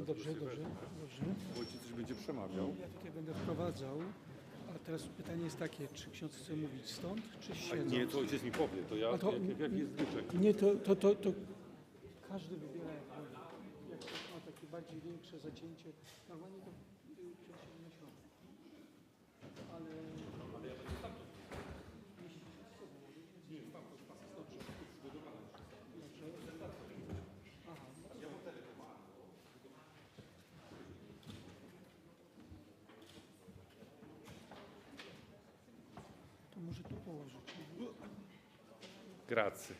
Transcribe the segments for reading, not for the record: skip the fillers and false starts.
dobrze. Ojciec coś będzie przemawiał. Ja tutaj będę wprowadzał, a teraz pytanie jest takie, czy ksiądz chce mówić stąd, czy siedząc? Nie, to ojciec mi powie, to ja, jaki jest zwyczaj. Nie, to każdy wybiera jak ma takie bardziej większe zacięcie. Normalnie to ksiądz siedzi na środku. Ale ja będę tam. Nie, tam to jest pasy. Dobrze. Aha. To może tu położyć. Grazie.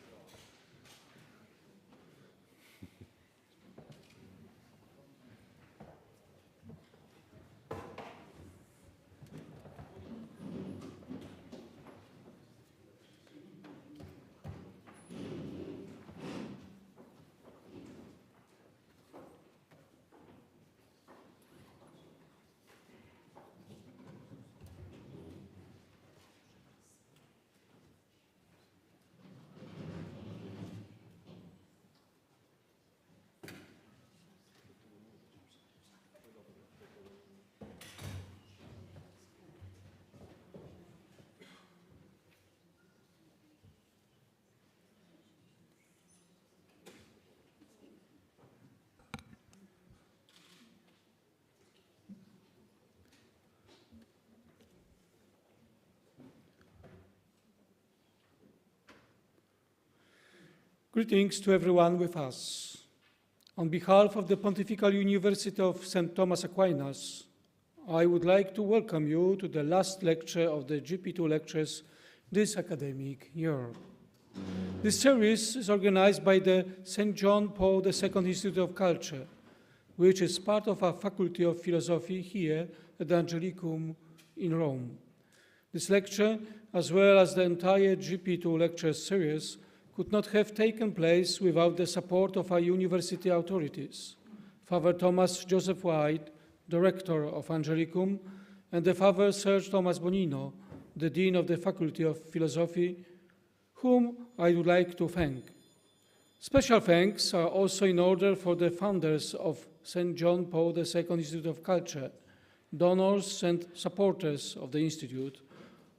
Greetings to everyone with us. On behalf of the Pontifical University of St. Thomas Aquinas, I would like to welcome you to the last lecture of the JP2 Lectures this academic year. This series is organized by the St. John Paul II Institute of Culture, which is part of our Faculty of Philosophy here at the Angelicum in Rome. This lecture, as well as the entire JP2 Lectures series, could not have taken place without the support of our university authorities, Father Thomas Joseph White, Director of Angelicum, and the Father Serge Thomas Bonino, the Dean of the Faculty of Philosophy, whom I would like to thank. Special thanks are also in order for the founders of St. John Paul II Institute of Culture, donors and supporters of the Institute,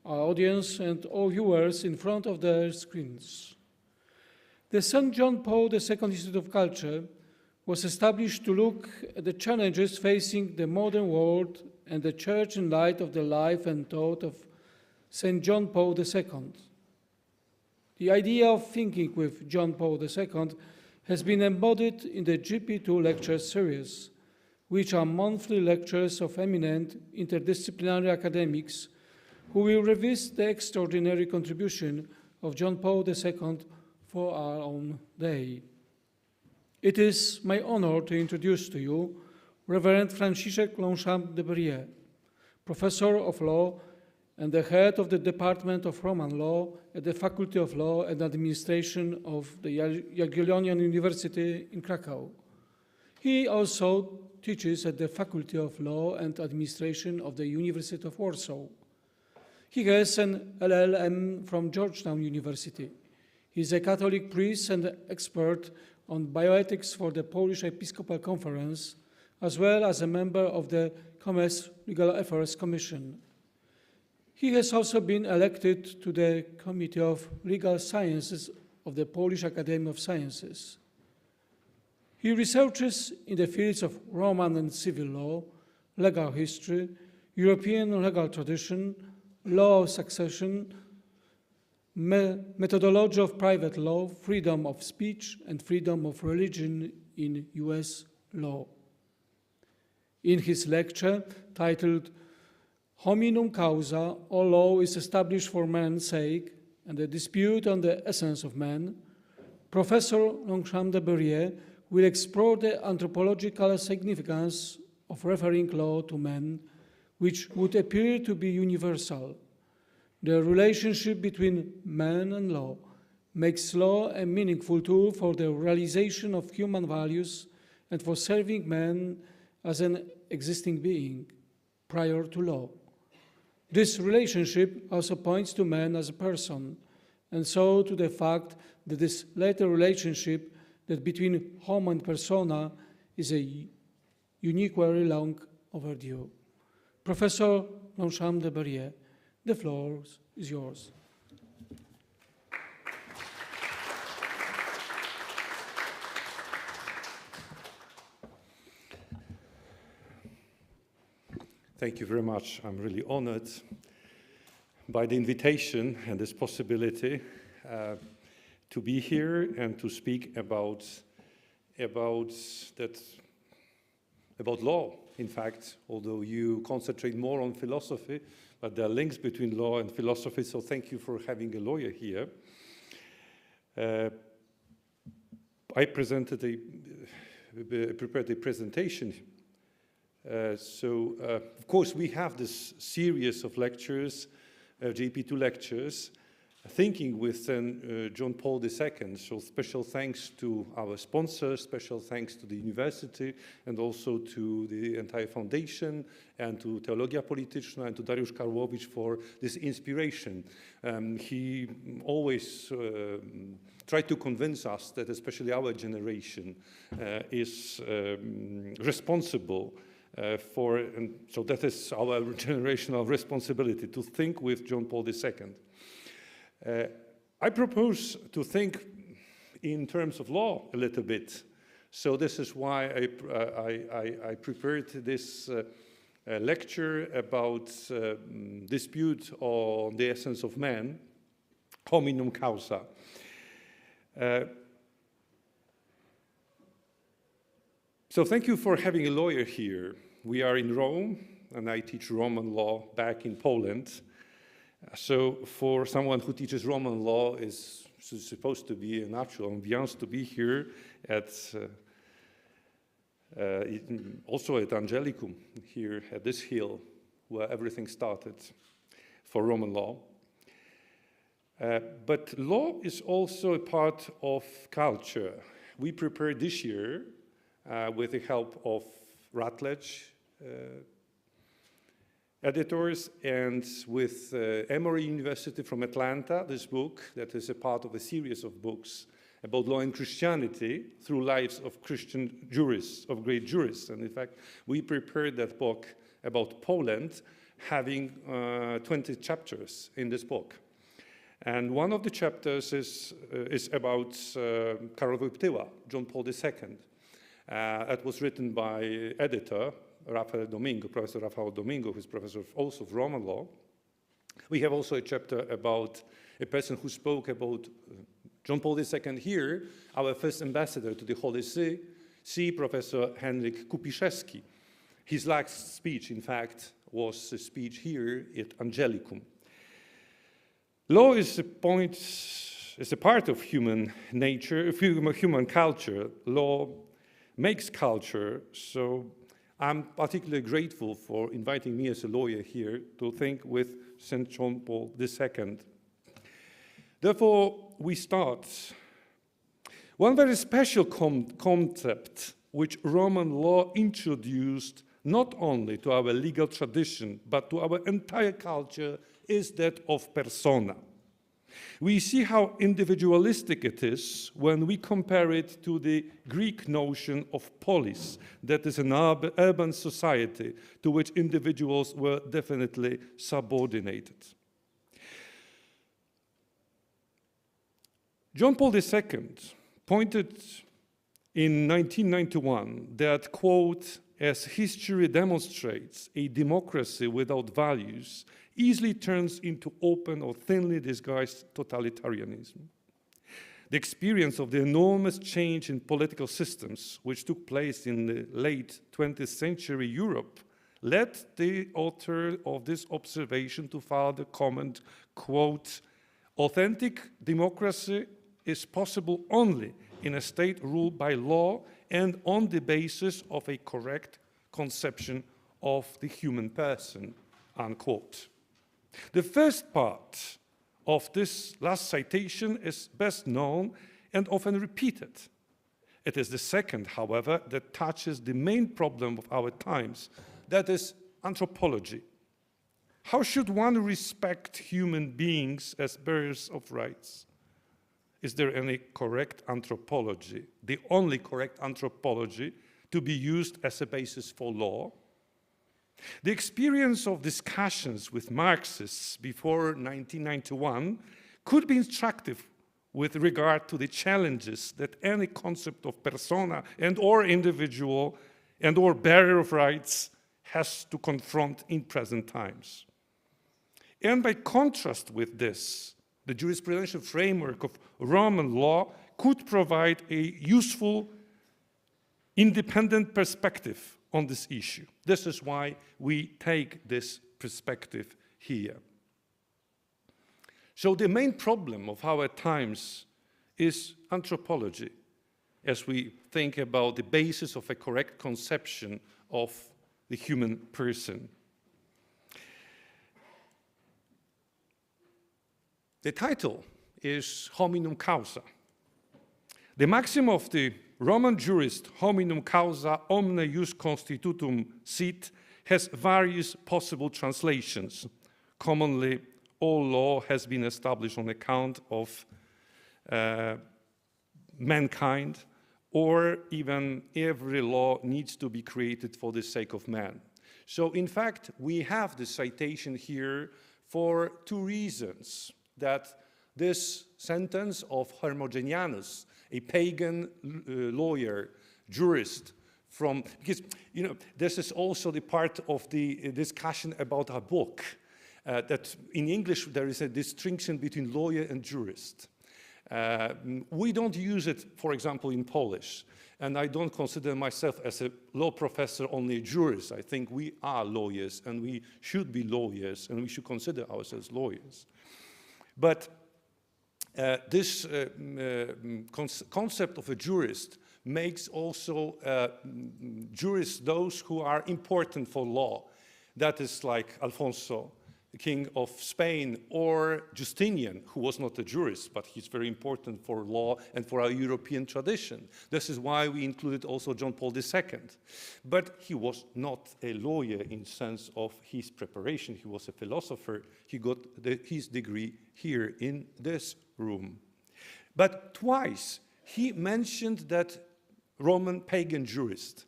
our audience and all viewers in front of their screens. The St. John Paul II Institute of Culture was established to look at the challenges facing the modern world and the Church in light of the life and thought of St. John Paul II. The idea of thinking with John Paul II has been embodied in the JP2 Lecture series, which are monthly lectures of eminent interdisciplinary academics who will revisit the extraordinary contribution of John Paul II for our own day. It is my honor to introduce to you Reverend Franciszek Longchamps de Bérier, Professor of Law and the head of the Department of Roman Law at the Faculty of Law and Administration of the Jagiellonian University in Kraków. He also teaches at the Faculty of Law and Administration of the University of Warsaw. He has an LLM from Georgetown University. He is a Catholic priest and expert on bioethics for the Polish Episcopal Conference, as well as a member of the Commerce Legal Affairs Commission. He has also been elected to the Committee of Legal Sciences of the Polish Academy of Sciences. He researches in the fields of Roman and civil law, legal history, European legal tradition, law of succession, methodology of private law, freedom of speech, and freedom of religion in US law. In his lecture titled Hominum causa, all law is established for man's sake, and the dispute on the essence of man, Professor Longchamps de Bérier will explore the anthropological significance of referring law to man, which would appear to be universal. The relationship between man and law makes law a meaningful tool for the realization of human values and for serving man as an existing being prior to law. This relationship also points to man as a person, and so to the fact that this latter relationship that between homo and persona is a unique, very long overdue. Professor Longchamps de Bérier, the floor is yours. Thank you very much. I'm really honored by the invitation and this possibility to be here and to speak about law, in fact, although you concentrate more on philosophy, but there are links between law and philosophy, so thank you for having a lawyer here. I prepared a presentation. Of course, we have this series of lectures, JP2 Lectures, thinking with John Paul II. So special thanks to our sponsors, special thanks to the university, and also to the entire foundation, and to Teologia Polityczna, and to Dariusz Karłowicz for this inspiration. He always tried to convince us that especially our generation is responsible and so that is our generational responsibility, to think with John Paul II. I propose to think in terms of law a little bit. So this is why I prepared this lecture about dispute on the essence of man, Hominum causa. So thank you for having a lawyer here. We are in Rome, and I teach Roman law back in Poland. So for someone who teaches Roman law, is supposed to be a natural ambiance to be here at also at Angelicum, here at this hill where everything started for Roman law. But law is also a part of culture. We prepared this year with the help of Routledge editors and with Emory University from Atlanta, this book that is a part of a series of books about law and Christianity through lives of Christian jurists, of great jurists. And in fact, we prepared that book about Poland, having 20 chapters in this book. And one of the chapters is about Karol Wojtyła, John Paul II. That was written by editor Rafael Domingo, Professor Rafael Domingo, who is professor also of Roman law. We have also a chapter about a person who spoke about John Paul II here, our first ambassador to the Holy See, Professor Henryk Kupiszewski. His last speech, in fact, was a speech here at Angelicum. Law is a part of human nature, of human culture. Law makes culture, so I'm particularly grateful for inviting me as a lawyer here to think with St. John Paul II. Therefore, we start. One very special concept which Roman law introduced not only to our legal tradition, but to our entire culture, is that of persona. We see how individualistic it is when we compare it to the Greek notion of polis, that is an urban society to which individuals were definitely subordinated. John Paul II pointed in 1991 that, quote, as history demonstrates, a democracy without values easily turns into open or thinly disguised totalitarianism. The experience of the enormous change in political systems which took place in the late 20th century Europe led the author of this observation to further comment, quote, authentic democracy is possible only in a state ruled by law and on the basis of a correct conception of the human person, unquote. The first part of this last citation is best known and often repeated. It is the second, however, that touches the main problem of our times, that is anthropology. How should one respect human beings as bearers of rights? Is there any correct anthropology, the only correct anthropology to be used as a basis for law. The experience of discussions with Marxists before 1991 could be instructive with regard to the challenges that any concept of persona and or individual and or barrier of rights has to confront in present times. And by contrast with this, the jurisprudential framework of Roman law could provide a useful, independent perspective on this issue. This is why we take this perspective here. So the main problem of our times is anthropology, as we think about the basis of a correct conception of the human person. The title is Hominum causa. The maxim of the Roman jurist Hominum causa omne jus constitutum sit has various possible translations. Commonly, all law has been established on account of mankind, or even every law needs to be created for the sake of man. So in fact, we have the citation here for two reasons: that this sentence of Hermogenianus, a pagan lawyer, jurist, because this is also the part of the discussion about our book, that in English there is a distinction between lawyer and jurist. We don't use it, for example, in Polish, and I don't consider myself as a law professor only a jurist. I think we are lawyers, and we should be lawyers, and we should consider ourselves lawyers. But this concept of a jurist makes also jurists those who are important for law. That is like Alfonso, the king of Spain, or Justinian, who was not a jurist, but he's very important for law and for our European tradition. This is why we included also John Paul II. But he was not a lawyer in sense of his preparation. He was a philosopher. He got his degree here in this room. But twice he mentioned that Roman pagan jurist.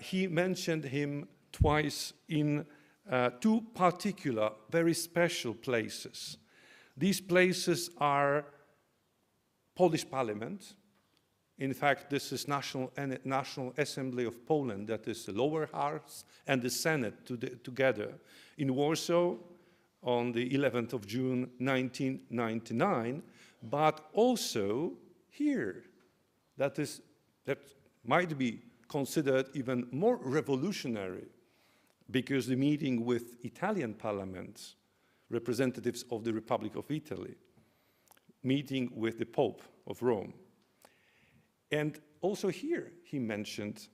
He mentioned him twice in two particular, very special places. These places are Polish Parliament. In fact, this is National Assembly of Poland, that is the lower house, and the Senate together in Warsaw on the 11th of June 1999, but also here. That might be considered even more revolutionary, because the meeting with Italian parliament, representatives of the Republic of Italy, meeting with the Pope of Rome. And also here he mentioned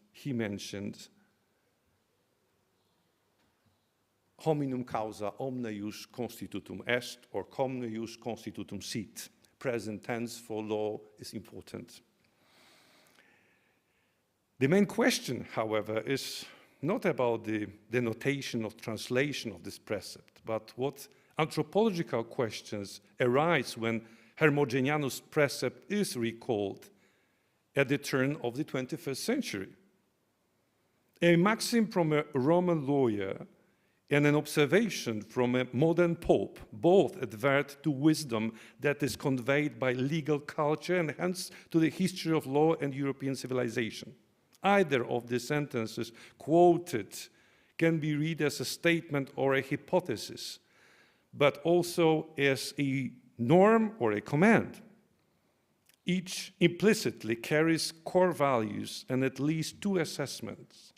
hominum causa omne jus constitutum est, or omne jus constitutum sit. Present tense for law is important. The main question, however, is not about the denotation of translation of this precept, but what anthropological questions arise when Hermogenianus' precept is recalled at the turn of the 21st century. A maxim from a Roman lawyer and an observation from a modern pope both advert to wisdom that is conveyed by legal culture and hence to the history of law and European civilization. Either of the sentences quoted can be read as a statement or a hypothesis, but also as a norm or a command. Each implicitly carries core values and at least two assessments.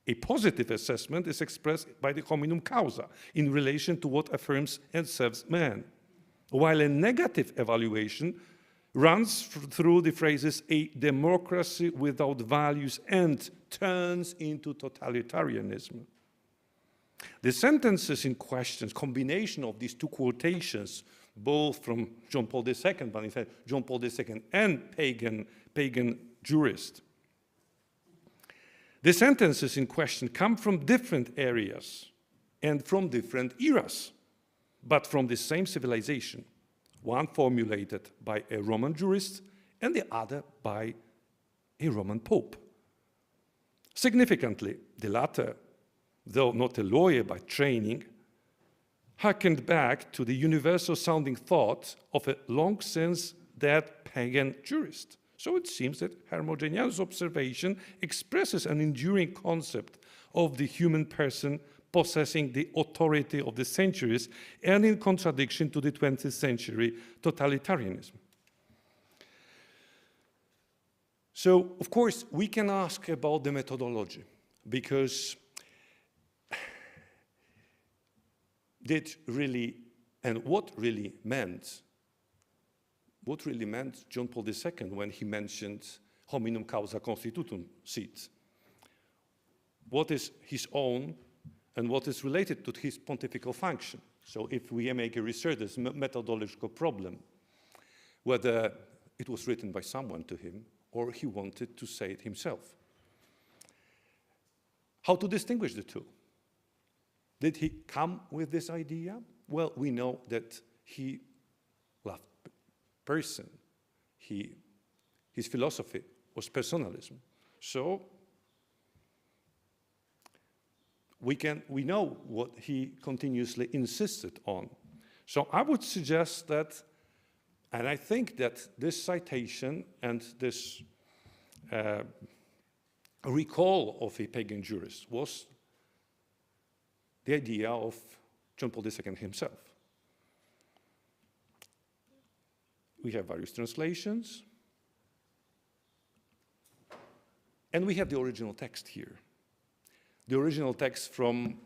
A positive assessment is expressed by the hominum causa in relation to what affirms and serves man, while a negative evaluation runs through the phrases a democracy without values and turns into totalitarianism. The sentences in question, combination of these two quotations, both from John Paul II, but in fact John Paul II and pagan jurist. The sentences in question come from different areas and from different eras, but from the same civilization. One formulated by a Roman jurist and the other by a Roman pope. Significantly, the latter, though not a lawyer by training, harkened back to the universal-sounding thought of a long-since dead pagan jurist. So it seems that Hermogenianus' observation expresses an enduring concept of the human person possessing the authority of the centuries and in contradiction to the 20th century totalitarianism. So, of course, we can ask about the methodology, because did really, and what really meant John Paul II when he mentioned hominum causa constitutum sit? What is his own and what is related to his pontifical function? So if we make a research, there's a methodological problem, whether it was written by someone to him or he wanted to say it himself. How to distinguish the two? Did he come with this idea? Well, we know that he loved person. His philosophy was personalism. So we know what he continuously insisted on. So I would suggest that, and I think that this citation and this recall of a pagan jurist was the idea of John Paul II himself. We have various translations, and we have the original text here. The original text from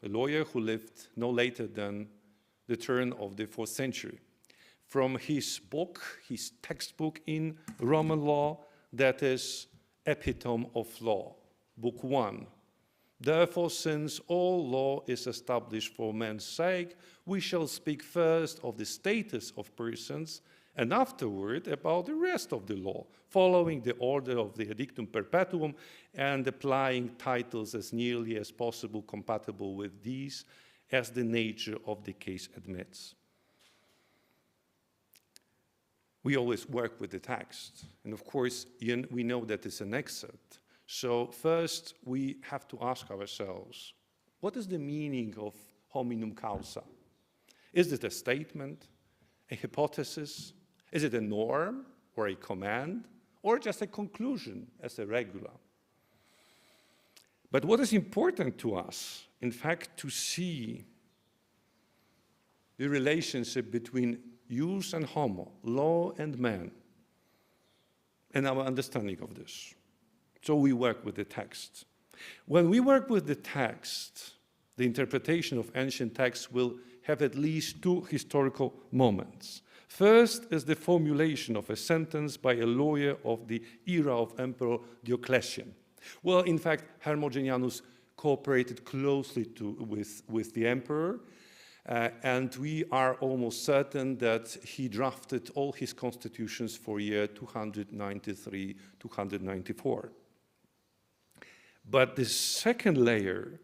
a lawyer who lived no later than the turn of the 4th century. From his book, his textbook in Roman law, that is Epitome of Law, Book 1. Therefore, since all law is established for men's sake, we shall speak first of the status of persons and afterward about the rest of the law, following the order of the Edictum Perpetuum and applying titles as nearly as possible compatible with these as the nature of the case admits. We always work with the text, and of course, we know that it's an excerpt. So first, we have to ask ourselves, what is the meaning of hominum causa? Is it a statement, a hypothesis? Is it a norm or a command, or just a conclusion as a regula? But what is important to us, in fact, to see the relationship between jus and homo, law and man, and our understanding of this. So we work with the text. When we work with the text, the interpretation of ancient texts will have at least two historical moments. First is the formulation of a sentence by a lawyer of the era of Emperor Diocletian. Well, in fact, Hermogenianus cooperated closely with the emperor, and we are almost certain that he drafted all his constitutions for year 293, 294. But the second layer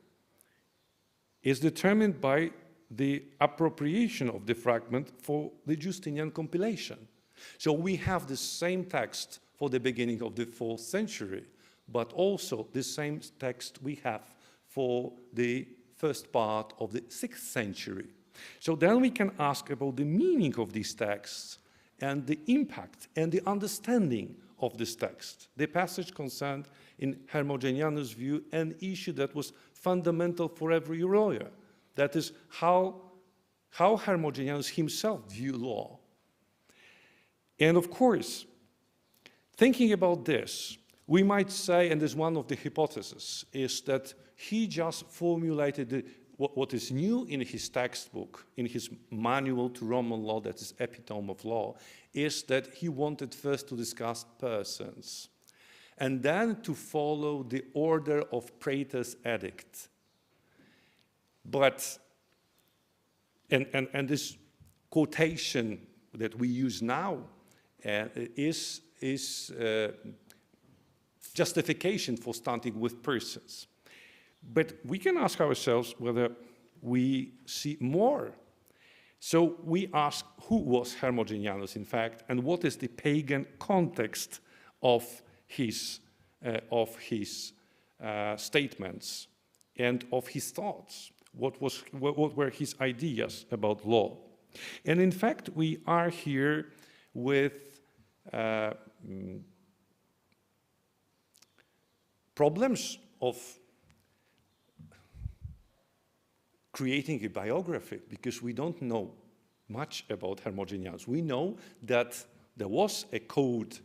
is determined by the appropriation of the fragment for the Justinian compilation. So we have the same text for the beginning of the 4th century, but also the same text we have for the first part of the 6th century. So then we can ask about the meaning of these texts and the impact and the understanding of this text. The passage concerned, in Hermogenianus' view, an issue that was fundamental for every lawyer. That is how Hermogenianus himself viewed law. And of course, thinking about this, we might say, and this is one of the hypotheses, is that he just formulated what is new in his textbook, in his manual to Roman law, that is Epitome of Law, is that he wanted first to discuss persons, and then to follow the order of Praetor's edict. But, and this quotation that we use now is justification for starting with persons. But we can ask ourselves whether we see more. So we ask, who was Hermogenianus, in fact, and what is the pagan context of his statements and of his thoughts. What were his ideas about law? And in fact, we are here with problems of creating a biography, because we don't know much about Hermogenianus. We know that there was a code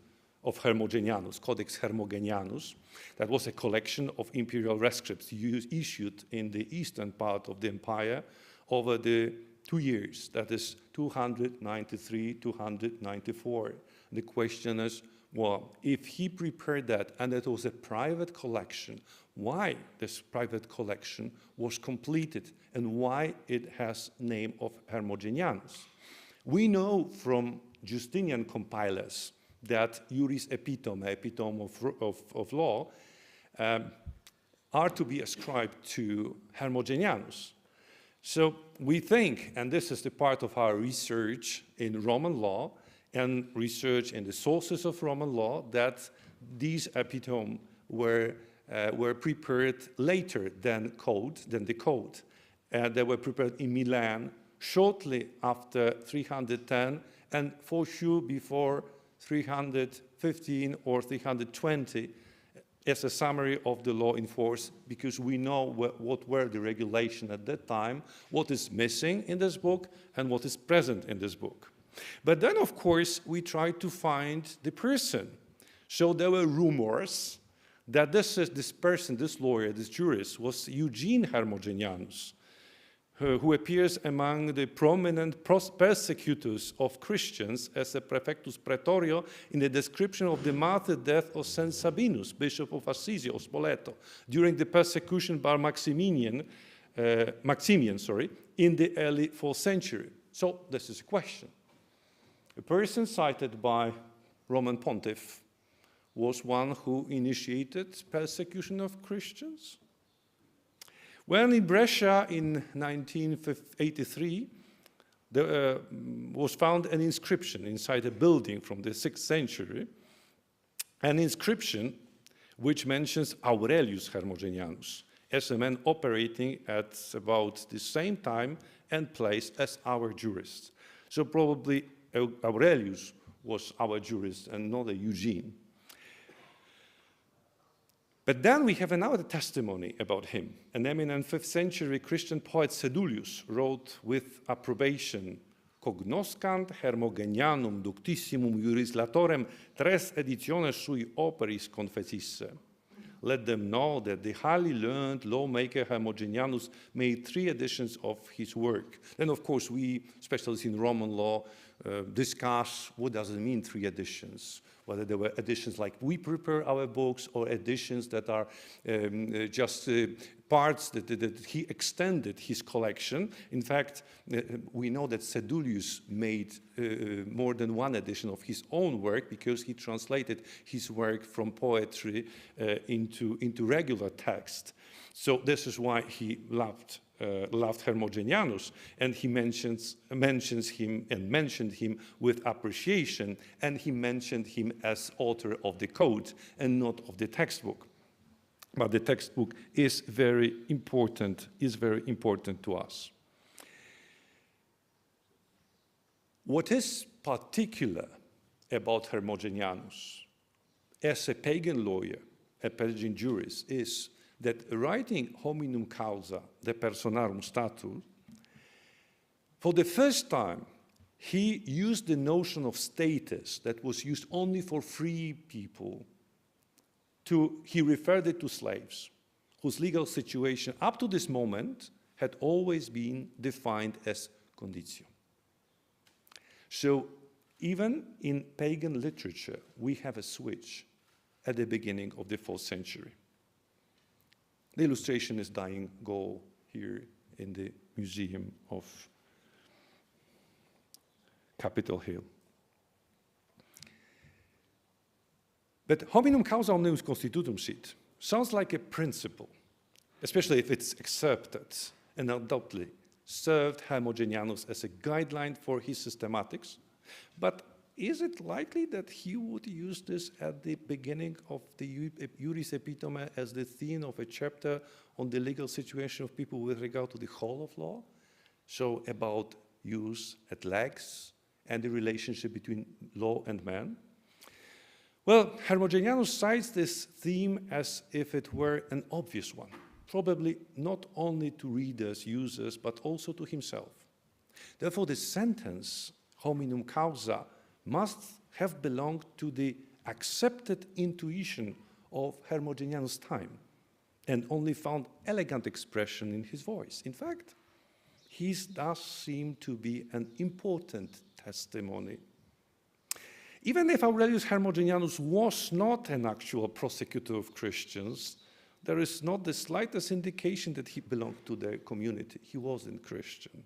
of Hermogenianus, Codex Hermogenianus, that was a collection of imperial rescripts issued in the eastern part of the empire over the 2 years, that is 293, 294. The question is, well, if he prepared that and it was a private collection, why this private collection was completed and why it has name of Hermogenianus? We know from Justinian compilers that juris epitome, epitome of law, are to be ascribed to Hermogenianus. So we think, and this is the part of our research in Roman law and research in the sources of Roman law, that these epitome were prepared later than the code. They were prepared in Milan shortly after 310 and for sure before 315 or 320 as a summary of the law in force, because we know what were the regulations at that time, what is missing in this book, and what is present in this book. But then, of course, we tried to find the person. So there were rumors that this person, this lawyer, this jurist, was Eugene Hermogenianus, who appears among the prominent persecutors of Christians as a prefectus praetorio in the description of the martyr death of Saint Sabinus, Bishop of Assisi, of Spoleto, during the persecution by Maximian, in the early 4th century. So this is a question. A person cited by Roman pontiff was one who initiated persecution of Christians? When in Brescia in 1983, there was found an inscription inside a building from the 6th century, an inscription which mentions Aurelius Hermogenianus as a man operating at about the same time and place as our jurist. So probably Aurelius was our jurist and not a Eugene. But then we have another testimony about him. An eminent 5th century Christian poet Sedulius wrote with approbation, cognoscant Hermogenianum ductissimum juris latorem tres editiones sui operis confessisse. Let them know that the highly learned lawmaker Hermogenianus made 3 editions of his work. Then, of course, we, specialists in Roman law, discuss what does it mean 3 editions. Whether there were editions like we prepare our books or editions that are just parts that he extended his collection. In fact, we know that Sedulius made more than 1 edition of his own work because he translated his work from poetry into regular text. So this is why he loved Hermogenianus, and he mentioned him with appreciation, and he mentioned him as author of the code and not of the textbook. But the textbook is very important to us. What is particular about Hermogenianus as a pagan lawyer, a pagan jurist, is that writing Hominum causa de personarum statur, for the first time, he used the notion of status that was used only for free people. He referred it to slaves, whose legal situation up to this moment had always been defined as conditio. So even in pagan literature, we have a switch at the beginning of the 4th century. The illustration is dying gold here in the Museum of Capitol Hill. But hominum causa omnibus constitutum sit sounds like a principle, especially if it's accepted and undoubtedly served Hermogenianus as a guideline for his systematics. But is it likely that he would use this at the beginning of the Juris Epitome as the theme of a chapter on the legal situation of people with regard to the whole of law? So about use at lex and the relationship between law and man? Well, Hermogenianus cites this theme as if it were an obvious one, probably not only to readers, users, but also to himself. Therefore, the sentence, hominum causa, must have belonged to the accepted intuition of Hermogenianus' time and only found elegant expression in his voice. In fact, his does seem to be an important testimony. Even if Aurelius Hermogenianus was not an actual prosecutor of Christians, there is not the slightest indication that he belonged to the community. He wasn't Christian.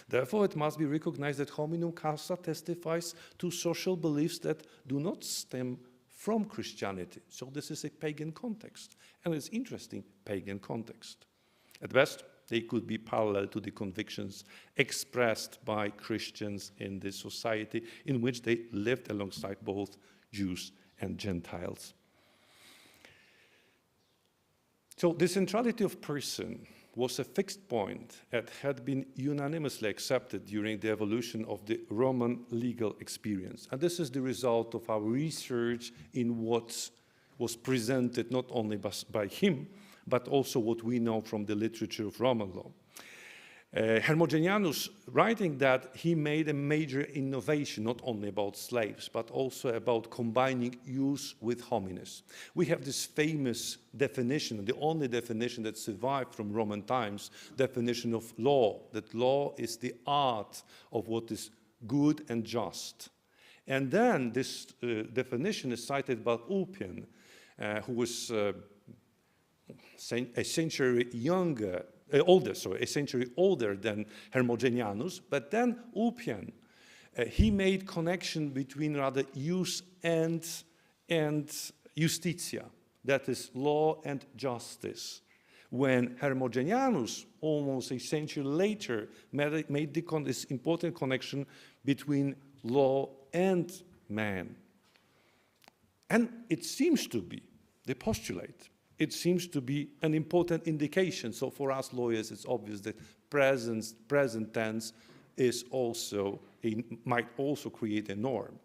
Therefore, it must be recognized that hominum causa testifies to social beliefs that do not stem from Christianity. So this is a pagan context, and it's interesting pagan context. At best, they could be parallel to the convictions expressed by Christians in the society in which they lived alongside both Jews and Gentiles. So the centrality of person was a fixed point that had been unanimously accepted during the evolution of the Roman legal experience. And this is the result of our research in what was presented not only by him, but also what we know from the literature of Roman law. Hermogenianus, writing that, he made a major innovation, not only about slaves, but also about combining use with homines. We have this famous definition, the only definition that survived from Roman times, definition of law, that law is the art of what is good and just. And then this definition is cited by Ulpian, who was a century a century older than Hermogenianus, but then Ulpian, he made connection between rather use and justitia, that is law and justice. When Hermogenianus, almost a century later, made this important connection between law and man. And it seems to be, the postulate, it seems to be an important indication. So for us lawyers, it's obvious that present tense is also might also create a norm.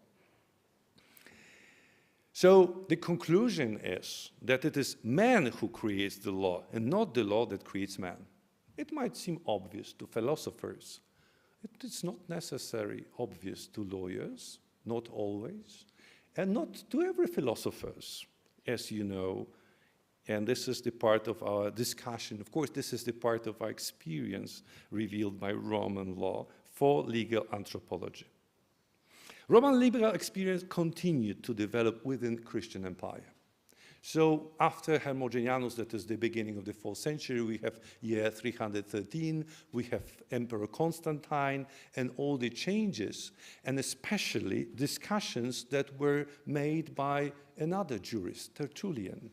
So the conclusion is that it is man who creates the law and not the law that creates man. It might seem obvious to philosophers. It is not necessarily obvious to lawyers, not always, and not to every philosopher, as you know. And this is the part of our discussion. Of course, this is the part of our experience revealed by Roman law for legal anthropology. Roman legal experience continued to develop within Christian empire. So after Hermogenianus, that is the beginning of the 4th century, we have year 313, we have Emperor Constantine, and all the changes, and especially discussions that were made by another jurist, Tertullian.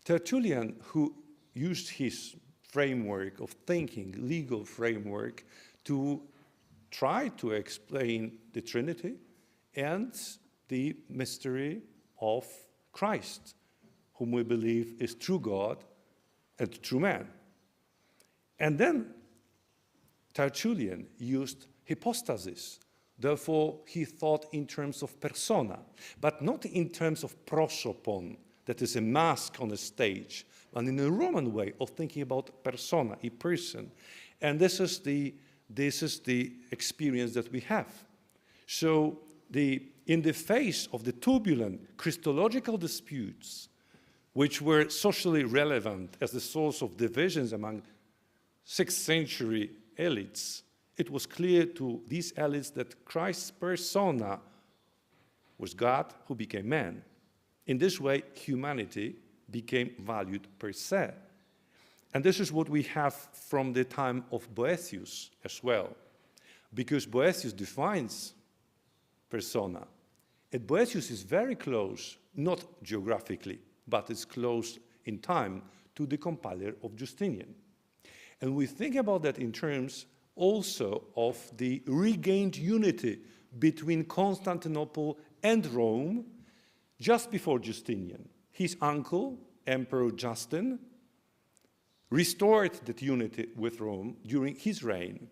Tertullian, who used his framework of thinking, legal framework, to try to explain the Trinity and the mystery of Christ, whom we believe is true God and true man. And then Tertullian used hypostasis. Therefore, he thought in terms of persona, but not in terms of prosopon, that is a mask on a stage, but in a Roman way of thinking about persona, a person. And this is the experience that we have. So in the face of the turbulent Christological disputes, which were socially relevant as the source of divisions among 6th century elites, it was clear to these elites that Christ's persona was God who became man. In this way, humanity became valued per se. And this is what we have from the time of Boethius as well, because Boethius defines persona. And Boethius is very close, not geographically, but it's close in time to the compiler of Justinian. And we think about that in terms also of the regained unity between Constantinople and Rome just before Justinian. His uncle, Emperor Justin, restored that unity with Rome during his reign.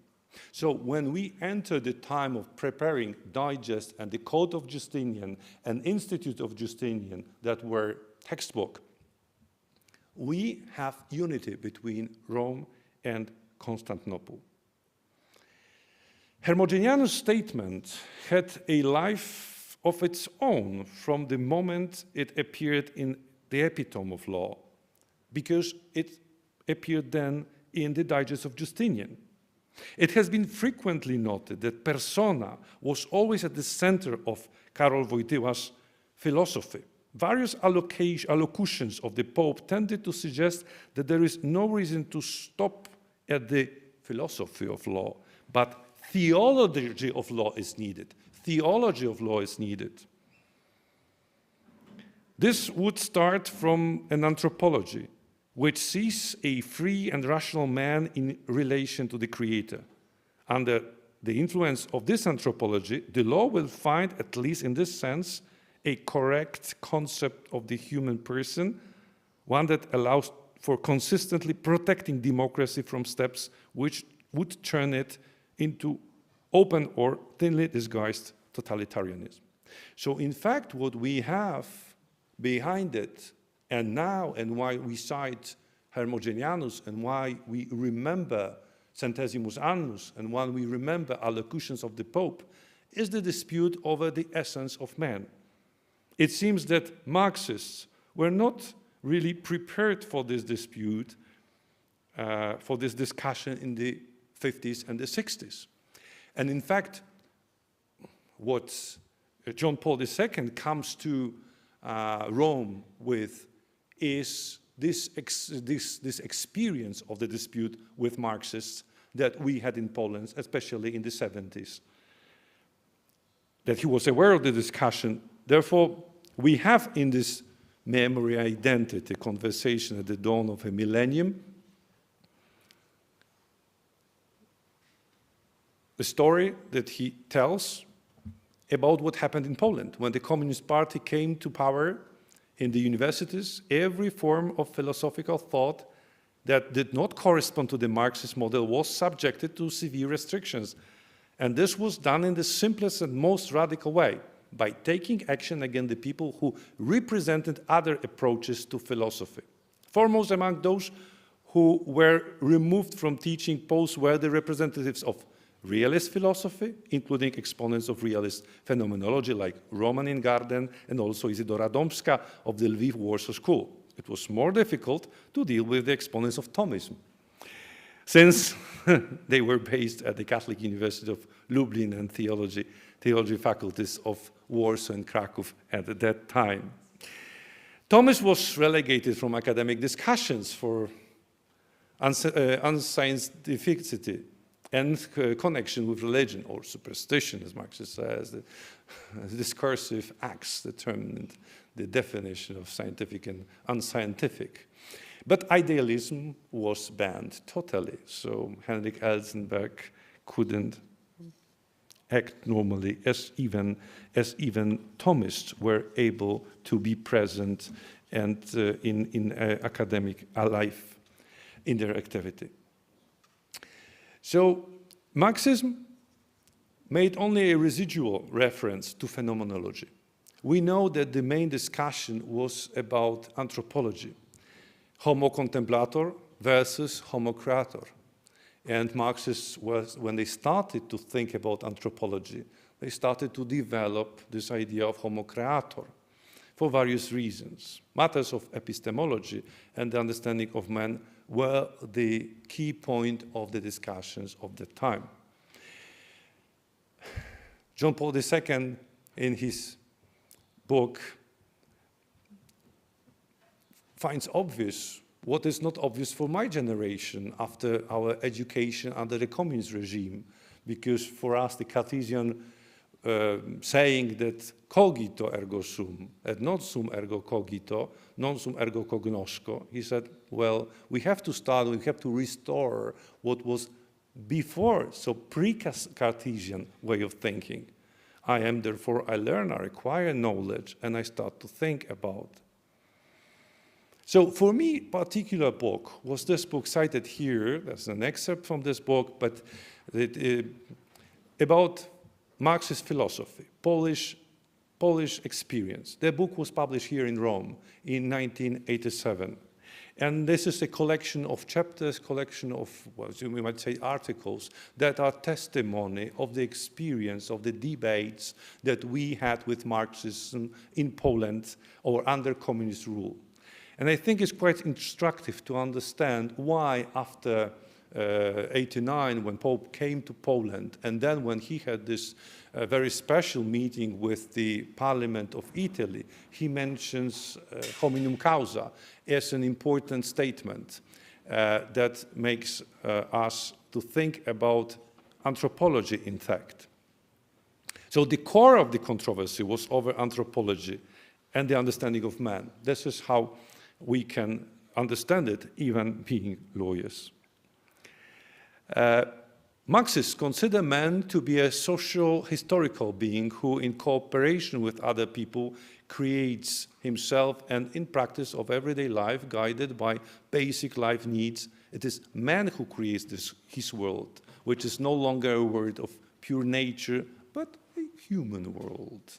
So when we enter the time of preparing Digest and the Code of Justinian and Institute of Justinian that were textbook, we have unity between Rome and Constantinople. Hermogenianus' statement had a life of its own from the moment it appeared in the Epitome of Law, because it appeared then in the Digest of Justinian. It has been frequently noted that persona was always at the center of Karol Wojtyła's philosophy. Various allocutions of the Pope tended to suggest that there is no reason to stop at the philosophy of law, but theology of law is needed. Theology of law is needed. This would start from an anthropology, which sees a free and rational man in relation to the Creator. Under the influence of this anthropology, the law will find, at least in this sense, a correct concept of the human person, one that allows for consistently protecting democracy from steps which would turn it into open or thinly disguised totalitarianism. So in fact, what we have behind it, and now, and why we cite Hermogenianus, and why we remember Centesimus Annus, and why we remember allocutions of the Pope, is the dispute over the essence of man. It seems that Marxists were not really prepared for this dispute, for this discussion in the 50s and the 60s. And in fact, what John Paul II comes to Rome with is this experience of the dispute with Marxists that we had in Poland, especially in the 70s. That he was aware of the discussion. Therefore, we have in this memory identity conversation at the dawn of a millennium a story that he tells about what happened in Poland. When the Communist Party came to power in the universities, every form of philosophical thought that did not correspond to the Marxist model was subjected to severe restrictions. And this was done in the simplest and most radical way, by taking action against the people who represented other approaches to philosophy. Foremost among those who were removed from teaching posts were the representatives of realist philosophy, including exponents of realist phenomenology like Roman Ingarden and also Isidora Domska of the Lviv Warsaw School. It was more difficult to deal with the exponents of Thomism, since they were based at the Catholic University of Lublin and theology faculties of Warsaw and Kraków at that time. Thomism was relegated from academic discussions for unscientificity and connection with religion or superstition, as Marx says. The discursive acts determined the definition of scientific and unscientific. But idealism was banned totally, so Henrik Elzenberg couldn't act normally, as even Thomists were able to be present and in academic life in their activity. So Marxism made only a residual reference to phenomenology. We know that the main discussion was about anthropology, homo contemplator versus homo creator. And Marxists, when they started to think about anthropology, they started to develop this idea of homo creator for various reasons. Matters of epistemology and the understanding of man were the key point of the discussions of the time. John Paul II, in his book, finds obvious what is not obvious for my generation after our education under the communist regime, because for us the Cartesian saying that cogito ergo sum, et non sum ergo cogito, non sum ergo cognosco, he said, well, we have to start, we have to restore what was before, so pre-Cartesian way of thinking. I am, therefore I learn, I acquire knowledge, and I start to think about. So for me, particular book was this book cited here. There's an excerpt from this book, but about Marxist philosophy, Polish experience. The book was published here in Rome in 1987. And this is a collection of chapters, collection of, well, we might say, articles that are testimony of the experience of the debates that we had with Marxism in Poland or under communist rule. And I think it's quite instructive to understand why after 89, when Pope came to Poland, and then when he had this very special meeting with the Parliament of Italy, he mentions Hominum causa as an important statement that makes us to think about anthropology, in fact. So the core of the controversy was over anthropology and the understanding of man. This is how we can understand it, even being lawyers. Marxists consider man to be a social, historical being who, in cooperation with other people, creates himself and, in practice of everyday life, guided by basic life needs. It is man who creates his world, which is no longer a world of pure nature, but a human world.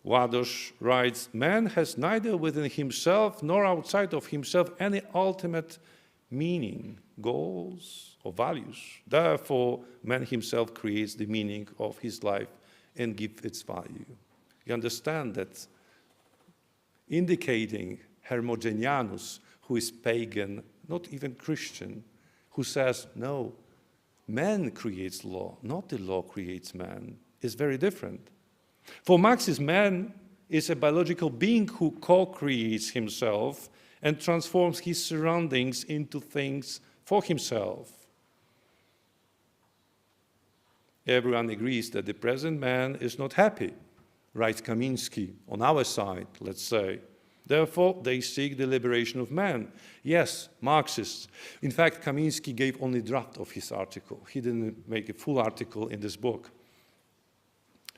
Ładosz writes, man has neither within himself nor outside of himself any ultimate meaning, goals, or values. Therefore, man himself creates the meaning of his life and gives its value. You understand that indicating Hermogenianus, who is pagan, not even Christian, who says, no, man creates law, not the law creates man, is very different. For Marxist, man is a biological being who co-creates himself and transforms his surroundings into things for himself. Everyone agrees that the present man is not happy, writes Kamiński, on our side, let's say. Therefore, they seek the liberation of man. Yes, Marxists. In fact, Kamiński gave only a draft of his article. He didn't make a full article in this book.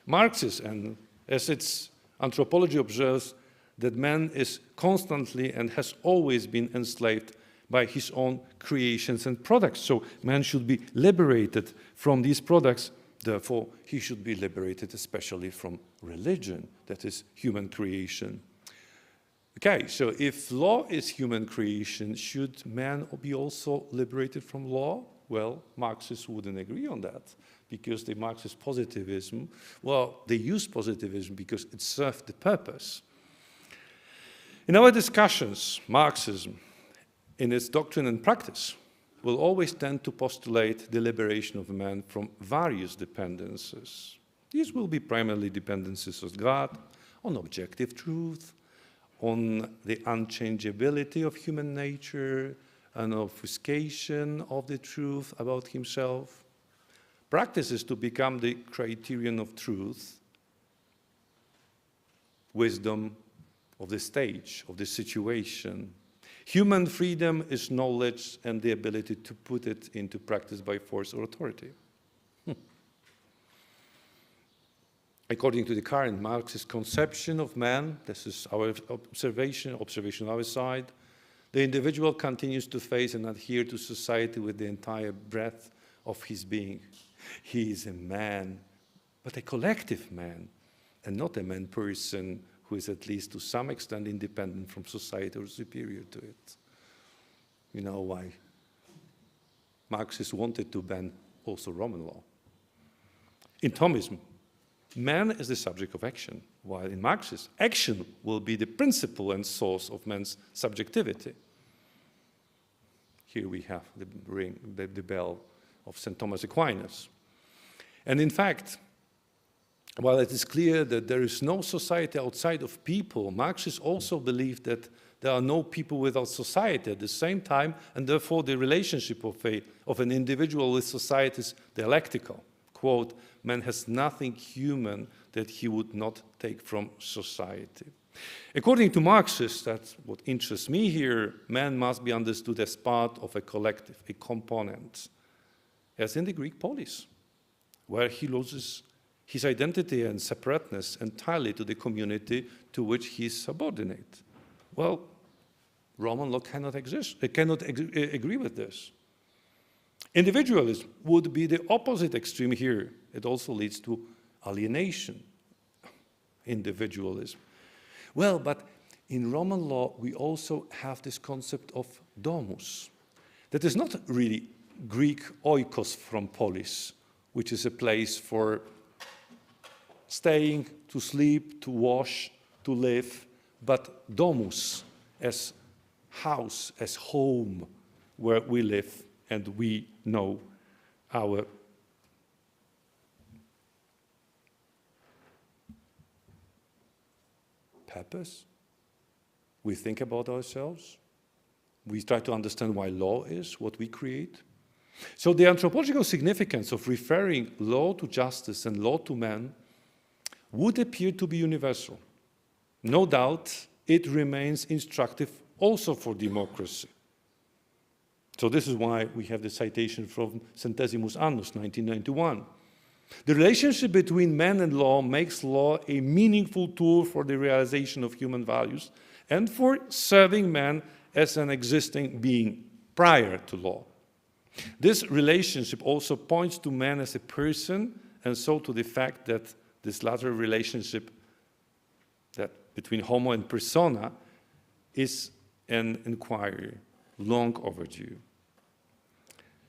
Marxists, and as its anthropology observes, that man is constantly and has always been enslaved by his own creations and products. So man should be liberated from these products. Therefore, he should be liberated especially from religion, that is human creation. Okay, so if law is human creation, should man be also liberated from law? Well, Marxists wouldn't agree on that, because the Marxist positivism, well, they use positivism because it served the purpose. In our discussions, Marxism, in its doctrine and practice, will always tend to postulate the liberation of man from various dependencies. These will be primarily dependencies of God, on objective truth, on the unchangeability of human nature, an obfuscation of the truth about himself. Practice is to become the criterion of truth, wisdom of the stage, of the situation. Human freedom is knowledge and the ability to put it into practice by force or authority. According to the current Marxist conception of man, this is our observation on our side, the individual continues to face and adhere to society with the entire breadth of his being. He is a man, but a collective man, and not a man person who is at least to some extent independent from society or superior to it. You know why Marxists wanted to ban also Roman law. In Thomism, man is the subject of action, while in Marxism, action will be the principle and source of man's subjectivity. Here we have the ring, the bell of St. Thomas Aquinas. And in fact, while it is clear that there is no society outside of people, Marxists also believe that there are no people without society at the same time, and therefore the relationship of an individual with society is dialectical. Quote, man has nothing human that he would not take from society. According to Marxists, that's what interests me here, man must be understood as part of a collective, a component, as in the Greek polis, where he loses his identity and separateness entirely to the community to which he is subordinate. Well, Roman law cannot exist. It cannot agree with this. Individualism would be the opposite extreme here. It also leads to alienation, individualism. Well, but in Roman law, we also have this concept of domus. That is not really Greek oikos from polis, which is a place for staying, to sleep, to wash, to live, but domus as house, as home, where we live and we know our purpose. We think about ourselves. We try to understand why law is what we create. So the anthropological significance of referring law to justice and law to man would appear to be universal. No doubt, it remains instructive also for democracy. So this is why we have the citation from Centesimus Annus, 1991. The relationship between man and law makes law a meaningful tool for the realization of human values and for serving man as an existing being prior to law. This relationship also points to man as a person, and so to the fact that this latter relationship that between homo and persona is an inquiry, long overdue.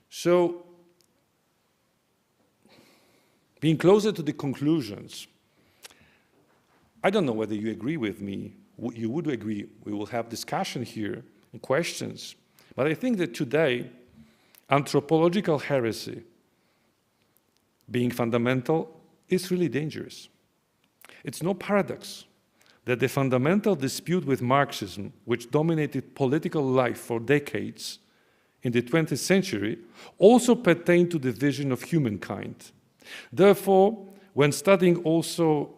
So, being closer to the conclusions, I don't know whether you agree with me. You would agree. We will have discussion here and questions. But I think that today, anthropological heresy, being fundamental, is really dangerous. It's no paradox that the fundamental dispute with Marxism, which dominated political life for decades in the 20th century, also pertained to the vision of humankind. Therefore, when studying also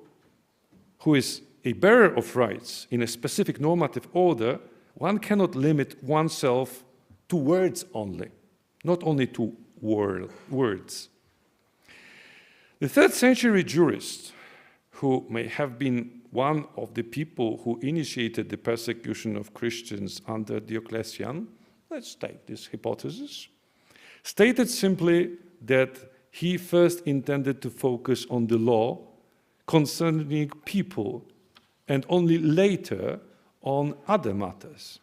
who is a bearer of rights in a specific normative order, one cannot limit oneself to words only, not only to words. The 3rd century jurist, who may have been one of the people who initiated the persecution of Christians under Diocletian, let's take this hypothesis, stated simply that he first intended to focus on the law concerning people and only later on other matters.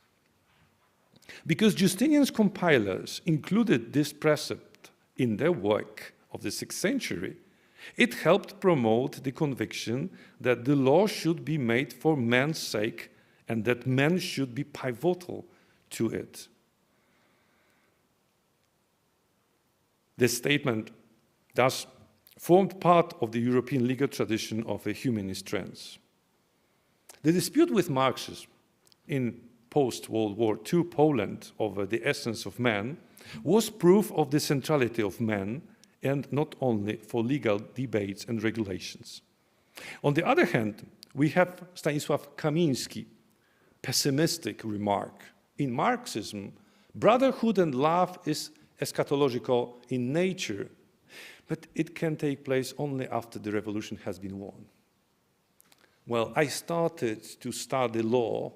Because Justinian's compilers included this precept in their work of the 6th century, it helped promote the conviction that the law should be made for man's sake and that men should be pivotal to it. This statement thus formed part of the European legal tradition of a humanist trends. The dispute with Marxism in post-World War II Poland over the essence of man was proof of the centrality of man and not only for legal debates and regulations. On the other hand, we have Stanisław Kamiński's pessimistic remark. In Marxism, brotherhood and love is eschatological in nature, but it can take place only after the revolution has been won. Well, I started to study law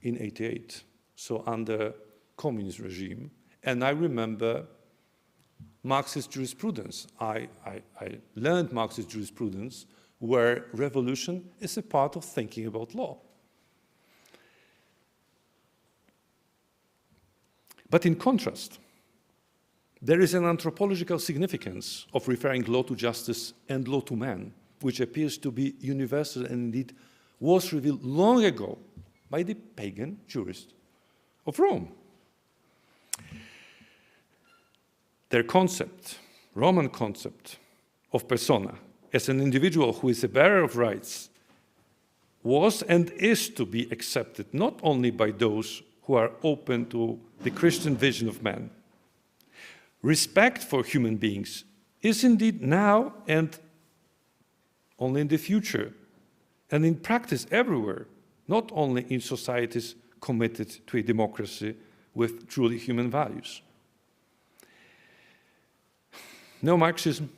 in '88, so under communist regime, and I remember Marxist jurisprudence. I learned Marxist jurisprudence where revolution is a part of thinking about law. But in contrast, there is an anthropological significance of referring law to justice and law to man, which appears to be universal and indeed was revealed long ago by the pagan jurist of Rome. Their concept, Roman concept of persona as an individual who is a bearer of rights was and is to be accepted not only by those who are open to the Christian vision of man. Respect for human beings is indeed now and only in the future, and in practice everywhere, not only in societies committed to a democracy with truly human values. No Marxism,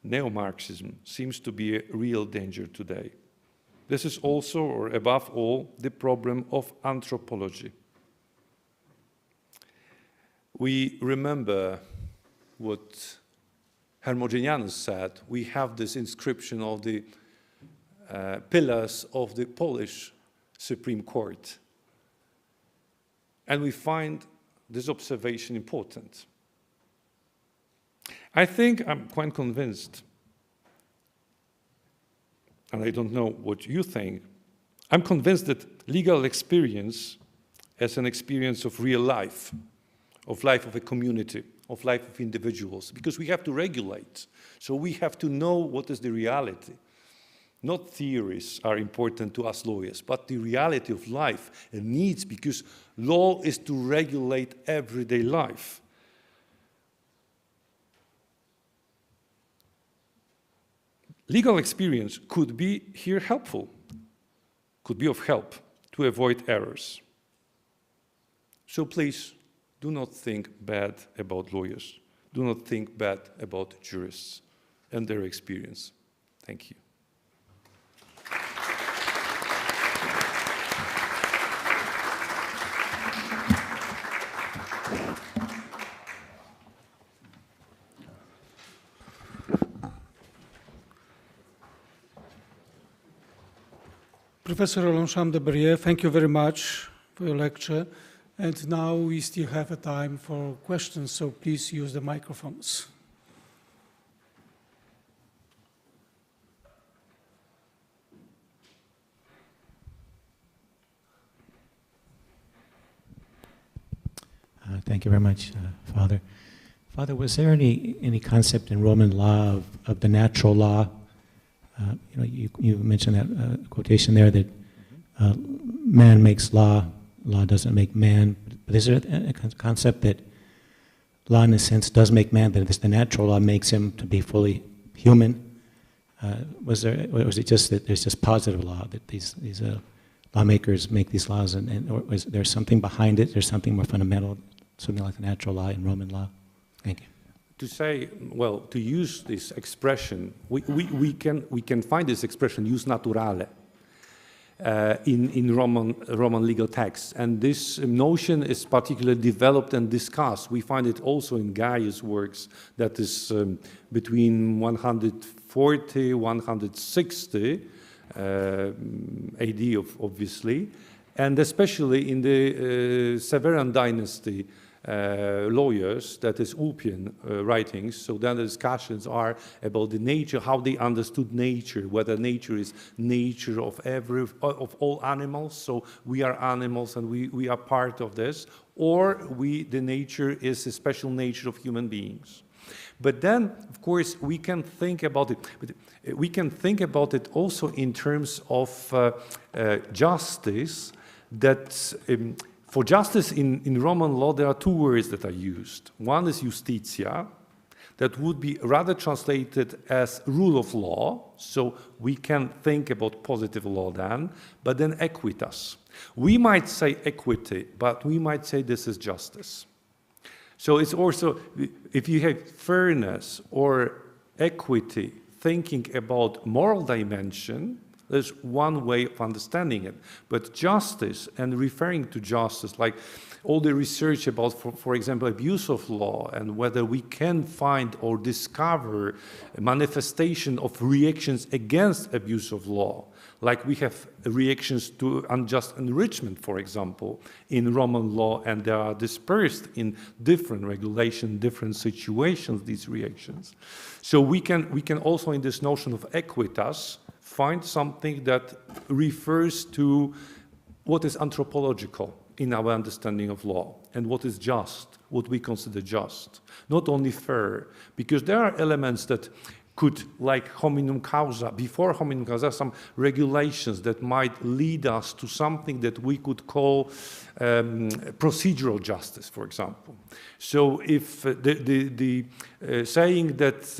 neo-Marxism seems to be a real danger today. This is also, or above all, the problem of anthropology. We remember what Hermogenianus said. We have this inscription of the pillars of the Polish Supreme Court. And we find this observation important. I think I'm quite convinced, and I don't know what you think, I'm convinced that legal experience as an experience of real life of a community, of life of individuals, because we have to regulate. So we have to know what is the reality. Not theories are important to us lawyers, but the reality of life and needs, because law is to regulate everyday life. Legal experience could be here helpful, could be of help to avoid errors. So please, do not think bad about lawyers. Do not think bad about jurists and their experience. Thank you. Professor Longchamps de Bérier, thank you very much for your lecture. And now we still have a time for questions, so please use the microphones. Thank you very much, Father. Father, was there any concept in Roman law of the natural law? You mentioned that quotation there that man makes law, law doesn't make man. But is there a concept that law, in a sense, does make man, but the natural law makes him to be fully human? Or was it just that there's just positive law, that these lawmakers make these laws, or was there something behind it? There's something more fundamental, something like the natural law in Roman law? Thank you. To say, well, to use this expression, we can find this expression, jus naturale, in Roman legal texts. And this notion is particularly developed and discussed. We find it also in Gaius' works, that is between 140, 160 AD, obviously, and especially in the Severan dynasty lawyers, that is Ulpian writings. So then the discussions are about the nature, how they understood nature, whether nature is nature of all animals, so we are animals and we are part of this, or the nature is a special nature of human beings. But then, of course, we can think about it. But we can think about it also in terms of justice. That for justice in Roman law, there are two words that are used. One is justitia, that would be rather translated as rule of law. So we can think about positive law then, but then equitas. We might say equity, but we might say this is justice. So it's also, if you have fairness or equity, thinking about moral dimension, there's one way of understanding it. But justice and referring to justice, like all the research about, for example, abuse of law and whether we can find or discover a manifestation of reactions against abuse of law, like we have reactions to unjust enrichment, for example, in Roman law, and they are dispersed in different regulations, different situations, these reactions. So we can also, in this notion of equitas, find something that refers to what is anthropological in our understanding of law and what is just, what we consider just, not only fair, because there are elements that could, like hominum causa, before hominum causa, some regulations that might lead us to something that we could call procedural justice, for example. So if the saying that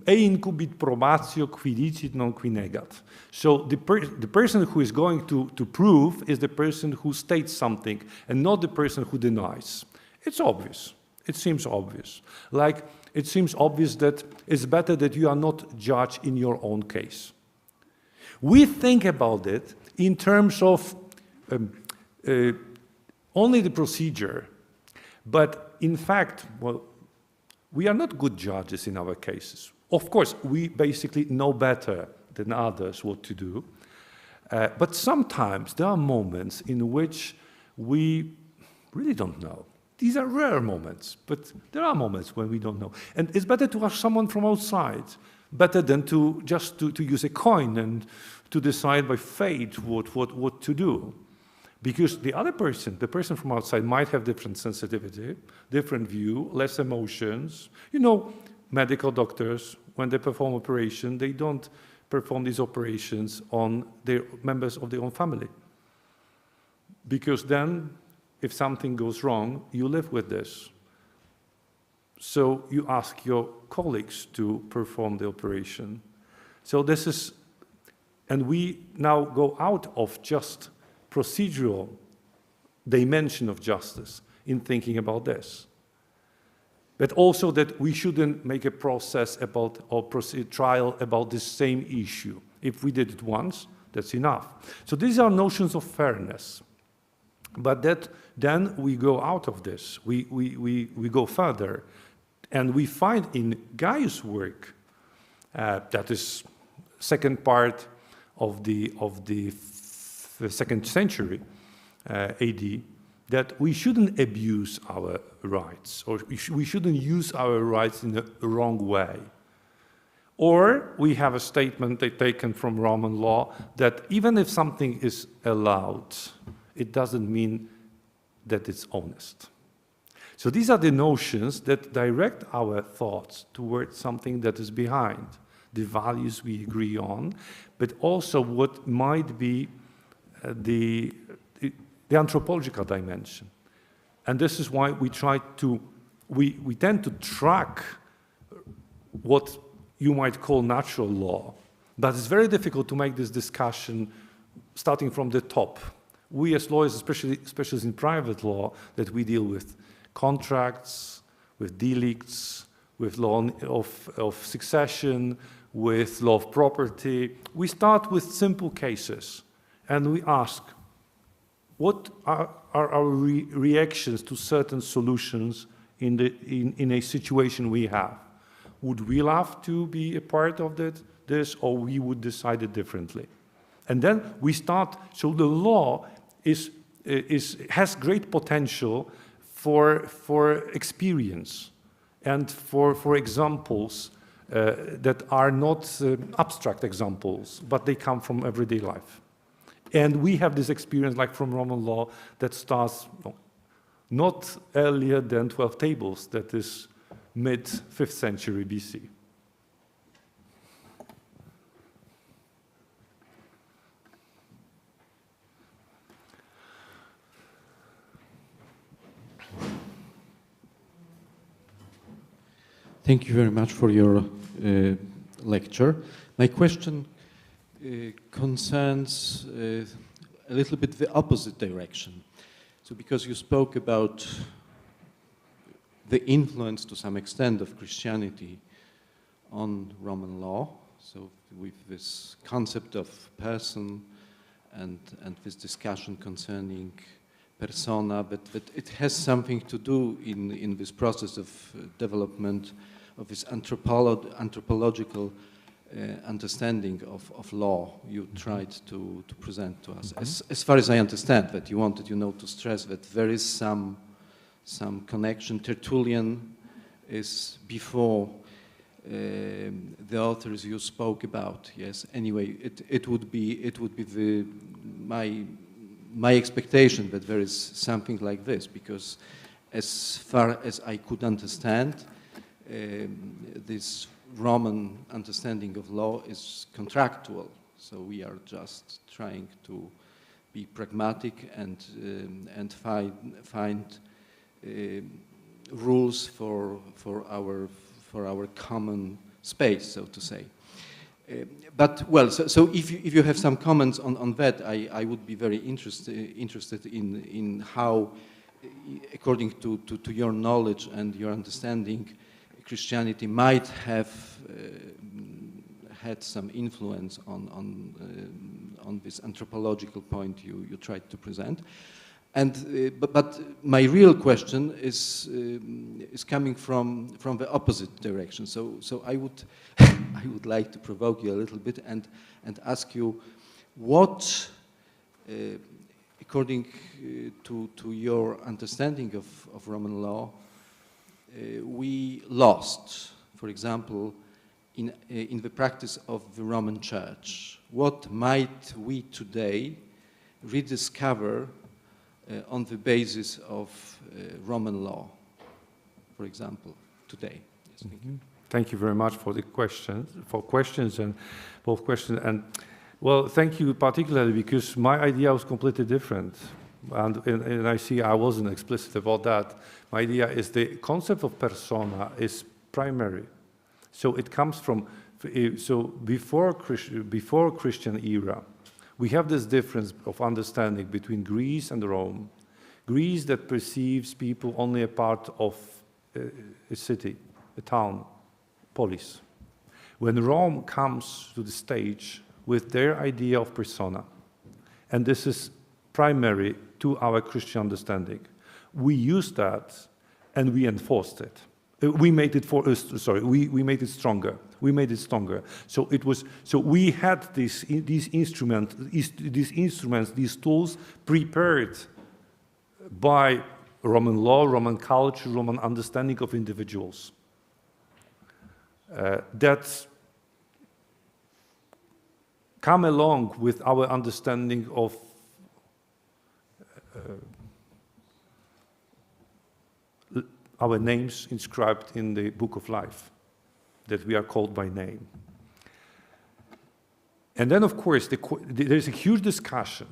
e incubit probatio qui licit non qui negat. So the person who is going to prove is the person who states something and not the person who denies. It's obvious. It seems obvious. Like it seems obvious that it's better that you are not judge in your own case. We think about it in terms of only the procedure, but in fact, well, we are not good judges in our cases. Of course, we basically know better than others what to do, but sometimes there are moments in which we really don't know. These are rare moments, but there are moments when we don't know. And it's better to ask someone from outside, better than to just to use a coin and to decide by fate what to do. Because the other person, the person from outside, might have different sensitivity, different view, less emotions. You know, medical doctors, when they perform operation, they don't perform these operations on their members of their own family. Because then, if something goes wrong, you live with this. So you ask your colleagues to perform the operation. So this is, and we now go out of just procedural dimension of justice in thinking about this. But also that we shouldn't make a process about, or trial about the same issue. If we did it once, that's enough. So these are notions of fairness. But that then we go out of this, we go further, and we find in Gaius' work, that is second part of the 2nd century AD, that we shouldn't abuse our rights, or we shouldn't use our rights in the wrong way. Or we have a statement taken from Roman law that even if something is allowed, it doesn't mean that it's honest. So these are the notions that direct our thoughts towards something that is behind, the values we agree on, but also what might be the anthropological dimension. And this is why we tend to track what you might call natural law, but it's very difficult to make this discussion starting from the top. We as lawyers, especially in private law, that we deal with contracts, with delicts, with law of succession, with law of property. We start with simple cases, and we ask, what are our reactions to certain solutions in a situation we have? Would we love to be a part of this, or we would decide it differently? And then we start, so the law has great potential for experience and for examples that are not abstract examples, but they come from everyday life. And we have this experience, like from Roman law, that starts not earlier than 12 tables, that is mid-5th century BC. Thank you very much for your lecture. My question concerns a little bit the opposite direction. So because you spoke about the influence to some extent of Christianity on Roman law, so with this concept of person and this discussion concerning persona, but it has something to do in this process of development of this anthropological understanding of law you tried to present to us. As far as I understand, that you wanted, to stress that there is some connection. Tertullian is before the authors you spoke about. Yes. Anyway, it would be my expectation that there is something like this, because as far as I could understand, this Roman understanding of law is contractual. So we are just trying to be pragmatic and find rules for our common space, so to say. But well, so if you have some comments on that, I would be very interested in how, according to your knowledge and your understanding, Christianity might have had some influence on this anthropological point you tried to present. And but my real question is coming from the opposite direction. So I would I would like to provoke you a little bit and ask you what, according to your understanding of Roman law, we lost, for example, in the practice of the Roman Church. What might we today rediscover on the basis of Roman law, for example, today? Yes, thank you. Thank you very much for the questions and both questions. And well, thank you particularly because my idea was completely different. And I see I wasn't explicit about that. My idea is the concept of persona is primary. So it comes from, so before Christian era, we have this difference of understanding between Greece and Rome. Greece that perceives people only a part of a city, a town, polis. When Rome comes to the stage with their idea of persona, and this is primary to our Christian understanding, we used that and we enforced it. We made it we made it stronger. We made it stronger. So it was. So we had these instruments, these tools prepared by Roman law, Roman culture, Roman understanding of individuals. That come along with our understanding of our names inscribed in the book of life, that we are called by name. And then, of course, there's a huge discussion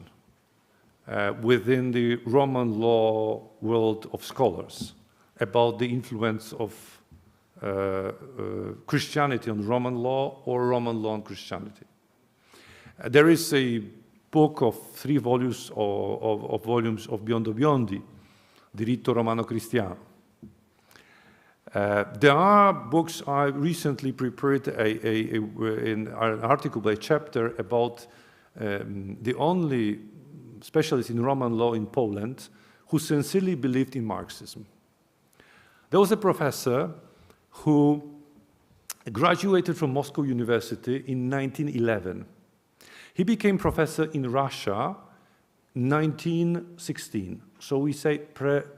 within the Roman law world of scholars about the influence of Christianity on Roman law or Roman law on Christianity. There is a book of 3 volumes of Biondo Biondi, Diritto Romano Cristiano. There are books. I recently prepared an article, a chapter about the only specialist in Roman law in Poland who sincerely believed in Marxism. There was a professor who graduated from Moscow University in 1911. He became professor in Russia in 1916. So we say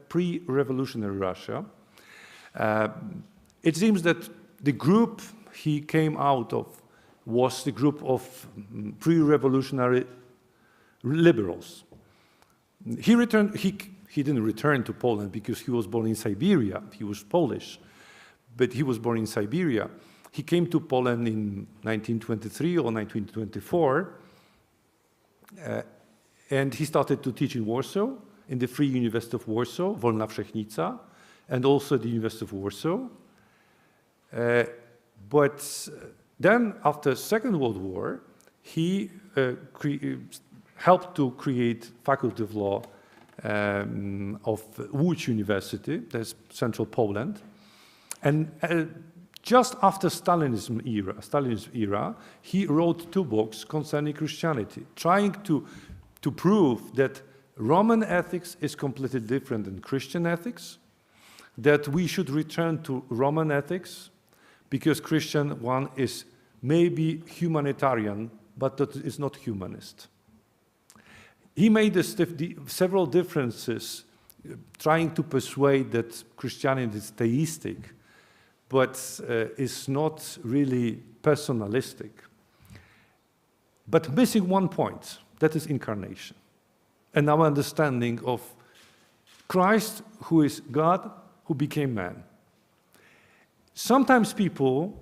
pre-revolutionary Russia. It seems that the group he came out of was the group of pre-revolutionary liberals. He returned. He didn't return to Poland because he was born in Siberia. He was Polish, but he was born in Siberia. He came to Poland in 1923 or 1924, and he started to teach in Warsaw, in the Free University of Warsaw, Wolna Wszechnica, and also the University of Warsaw. But then, after the Second World War, he helped to create Faculty of Law of Łódź University, that's Central Poland. And just after Stalinism era, he wrote 2 books concerning Christianity, trying to prove that Roman ethics is completely different than Christian ethics, that we should return to Roman ethics, because Christian one is maybe humanitarian, but that is not humanist. He made several differences, trying to persuade that Christianity is theistic, but is not really personalistic. But missing one point, that is incarnation, and our understanding of Christ, who is God, who became man. Sometimes people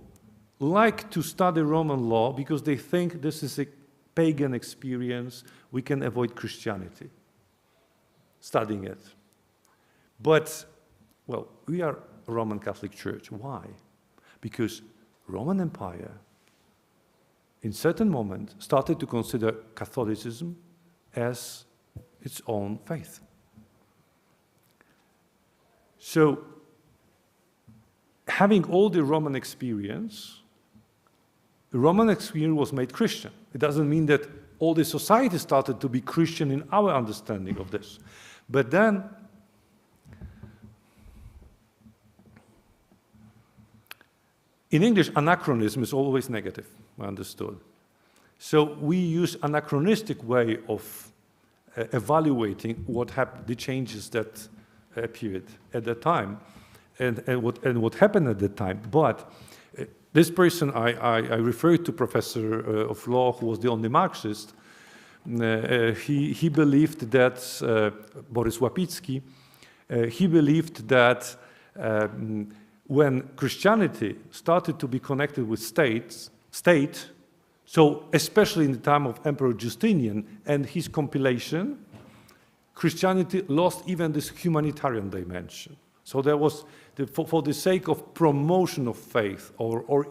like to study Roman law because they think this is a pagan experience, we can avoid Christianity, studying it. But, well, we are a Roman Catholic Church. Why? Because Roman Empire, in certain moment, started to consider Catholicism as its own faith. So, having all the Roman experience, the Roman experience was made Christian. It doesn't mean that all the society started to be Christian in our understanding of this. But then, in English, anachronism is always negative, I understood. So we use anachronistic way of evaluating what happened, the changes that appeared at the time, and what happened at the time. But this person, I referred to professor of law, who was the only Marxist. He believed that, Boris Łapicki, he believed that when Christianity started to be connected with state, so especially in the time of Emperor Justinian and his compilation, Christianity lost even this humanitarian dimension. So there was, for the sake of promotion of faith or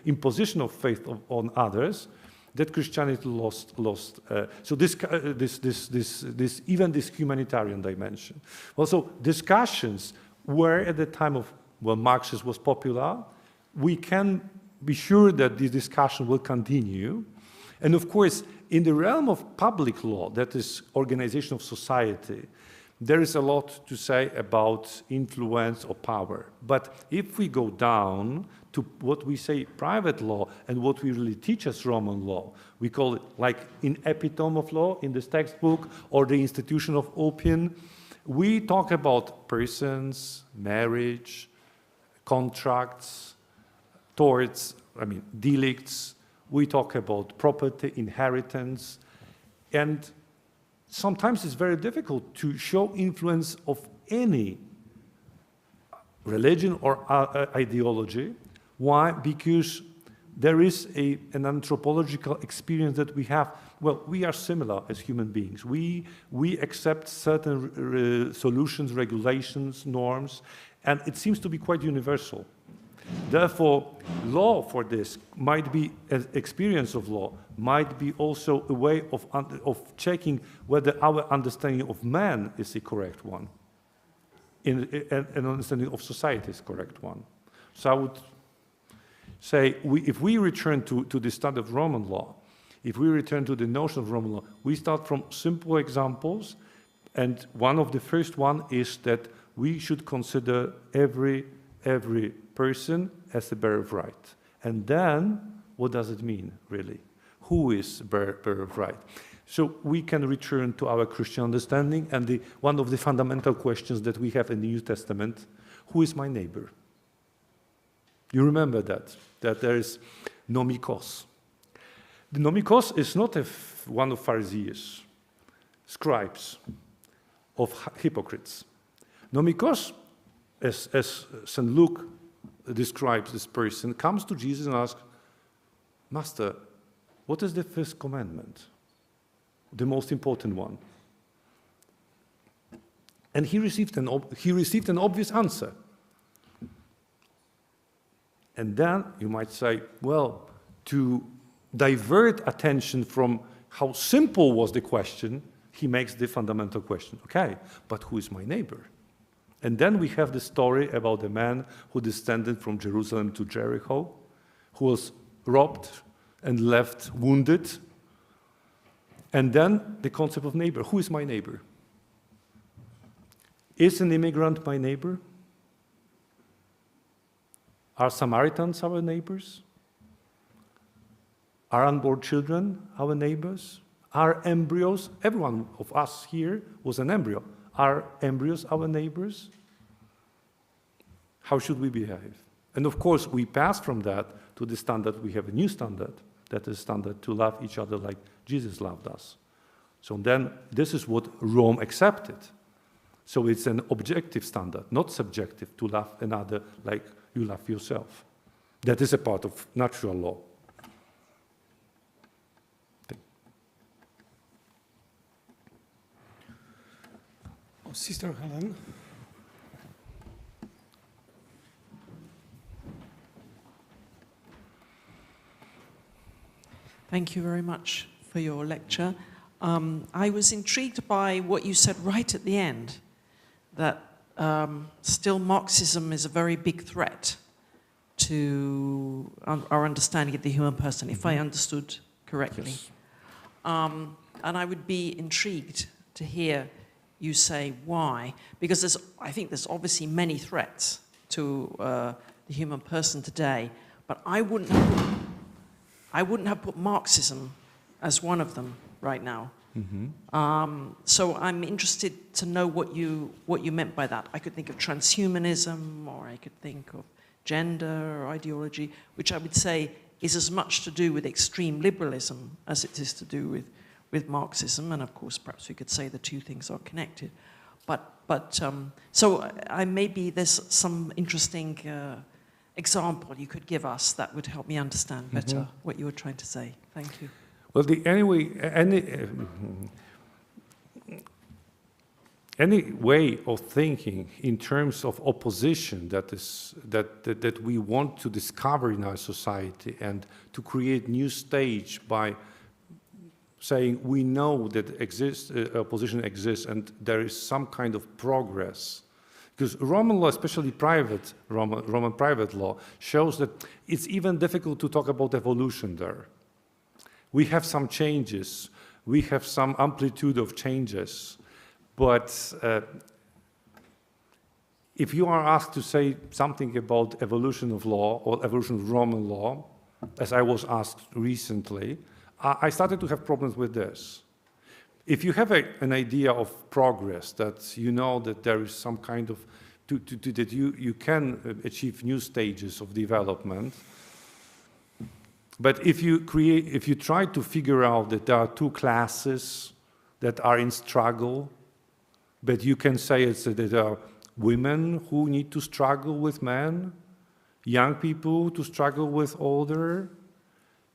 imposition of faith on others, that Christianity lost. So even this humanitarian dimension. Also, discussions were at the time of when Marxism was popular. We can be sure that this discussion will continue. And of course, in the realm of public law, that is organization of society, there is a lot to say about influence or power. But if we go down to what we say private law and what we really teach as Roman law, we call it like in epitome of law in this textbook or the institution of Oppian, we talk about persons, marriage, contracts, torts, delicts. We talk about property, inheritance, and sometimes it's very difficult to show influence of any religion or ideology. Why? Because there is an anthropological experience that we have. Well, we are similar as human beings. We accept certain solutions, regulations, norms, and it seems to be quite universal. Therefore, law for this might be, an experience of law, might be also a way of checking whether our understanding of man is the correct one, and an understanding of society is the correct one. So I would say, if we return to the study of Roman law, if we return to the notion of Roman law, we start from simple examples, and one of the first one is that we should consider every person as a bearer of right. And then, what does it mean, really? Who is bearer of right? So we can return to our Christian understanding, and one of the fundamental questions that we have in the New Testament, who is my neighbor? You remember that there is nomikos. The nomikos is not one of Pharisees, scribes, of hypocrites. Nomikos, as St. Luke describes this person, comes to Jesus and asks, Master, what is the first commandment? The most important one. And he received an obvious answer. And then you might say, well, to divert attention from how simple was the question, he makes the fundamental question. Okay, but who is my neighbor? And then we have the story about the man who descended from Jerusalem to Jericho, who was robbed and left wounded. And then the concept of neighbor. Who is my neighbor? Is an immigrant my neighbor? Are Samaritans our neighbors? Are unborn children our neighbors? Are embryos? Everyone of us here was an embryo. Are embryos our neighbors? How should we behave? And of course, we pass from that to the standard. We have a new standard, that is standard to love each other like Jesus loved us. So then, this is what Rome accepted. So it's an objective standard, not subjective, to love another like you love yourself. That is a part of natural law. Sister Helen. Thank you very much for your lecture. I was intrigued by what you said right at the end, that still Marxism is a very big threat to our understanding of the human person, if I understood correctly. Yes. And I would be intrigued to hear you say why, because I think there's obviously many threats to the human person today, but I wouldn't have put Marxism as one of them right now. So I'm interested to know what you meant by that. I could think of transhumanism, or I could think of gender or ideology, which I would say is as much to do with extreme liberalism as it is to do with Marxism, and of course perhaps we could say the two things are connected. So maybe there's some interesting example you could give us that would help me understand better what you were trying to say. Thank you. Well, any way of thinking in terms of opposition that we want to discover in our society and to create new stage by saying we know that opposition exists and there is some kind of progress. Because Roman law, especially Roman private law, shows that it's even difficult to talk about evolution there. We have some changes, we have some amplitude of changes, but if you are asked to say something about evolution of law or evolution of Roman law, as I was asked recently, I started to have problems with this. If you have an idea of progress, that you know that there is some kind of, that you can achieve new stages of development, but if you try to figure out that there are two classes that are in struggle, but you can say that there are women who need to struggle with men, young people to struggle with older,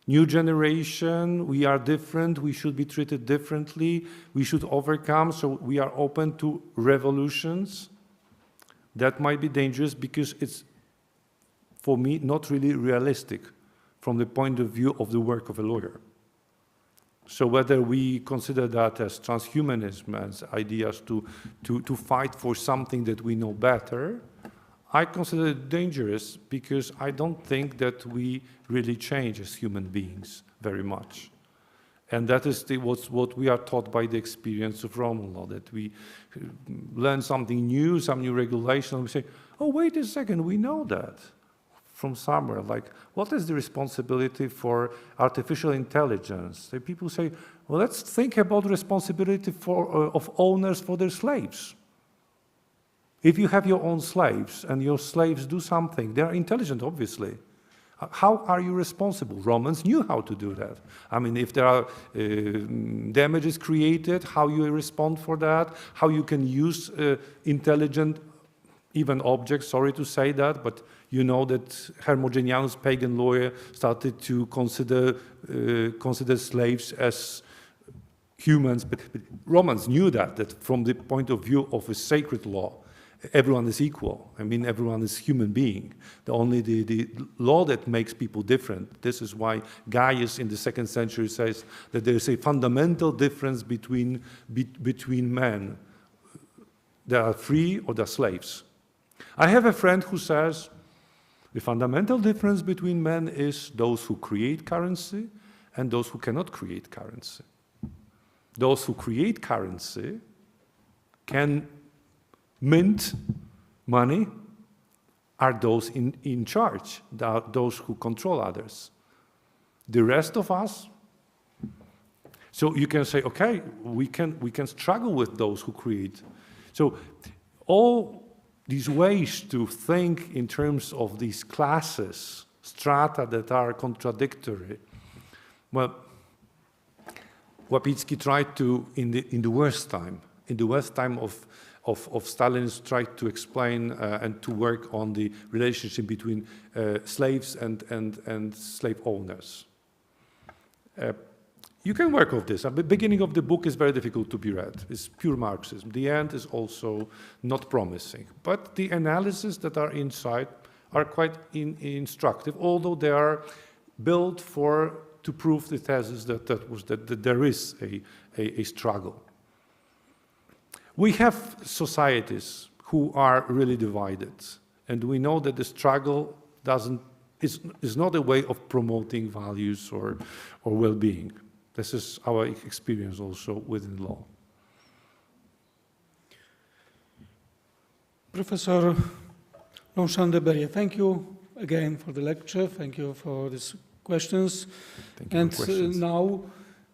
new generation, we are different, we should be treated differently, we should overcome, so we are open to revolutions. That might be dangerous because it's, for me, not really realistic from the point of view of the work of a lawyer. So whether we consider that as transhumanism, as ideas to fight for something that we know better, I consider it dangerous because I don't think that we really change as human beings very much. And that is what we are taught by the experience of Roman law, that we learn something new, some new regulation, and we say, oh, wait a second, we know that from somewhere. Like, what is the responsibility for artificial intelligence? The people say, well, let's think about responsibility of owners for their slaves. If you have your own slaves and your slaves do something, they are intelligent, obviously. How are you responsible? Romans knew how to do that. I mean, if there are damages created, how you respond for that, how you can use intelligent, even objects, sorry to say that, but you know that Hermogenianus, pagan lawyer, started to consider slaves as humans, but Romans knew that from the point of view of a sacred law, everyone is equal. I mean, everyone is human being. Only the law that makes people different. This is why Gaius in the 2nd century says that there is a fundamental difference between men. They are free or they are slaves. I have a friend who says the fundamental difference between men is those who create currency and those who cannot create currency. Those who create currency can mint money, are those in charge, those who control others. The rest of us, so you can say, okay, we can struggle with those who create. So all these ways to think in terms of these classes, strata that are contradictory, well, Łapicki tried to, in the worst time of Stalin's, tried to explain and to work on the relationship between slaves and slave owners. You can work on this. The beginning of the book is very difficult to be read. It's pure Marxism. The end is also not promising. But the analyses that are inside are quite instructive, although they are built to prove the thesis that there is a struggle. We have societies who are really divided. And we know that the struggle is not a way of promoting values or well-being. This is our experience also within law. Professor Longchamps de Bérier, thank you again for the lecture. Thank you for these questions. Thank you for questions. Now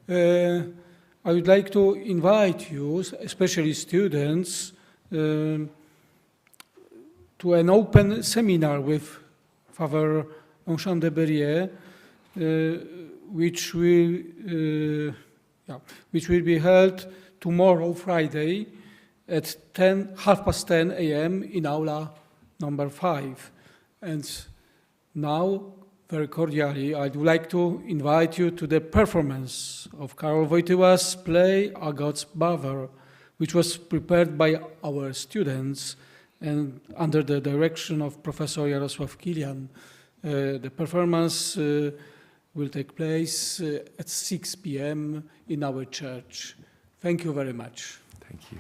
I would like to invite you, especially students, to an open seminar with Father Longchamps de Bérier, which will be held tomorrow, Friday, at 10:30 a.m. in Aula number 5. And now, very cordially, I'd like to invite you to the performance of Karol Wojtyła's play, A God's Brother, which was prepared by our students and under the direction of Professor Jarosław Kilian. The performance will take place at 6 p.m. in our church. Thank you very much. Thank you.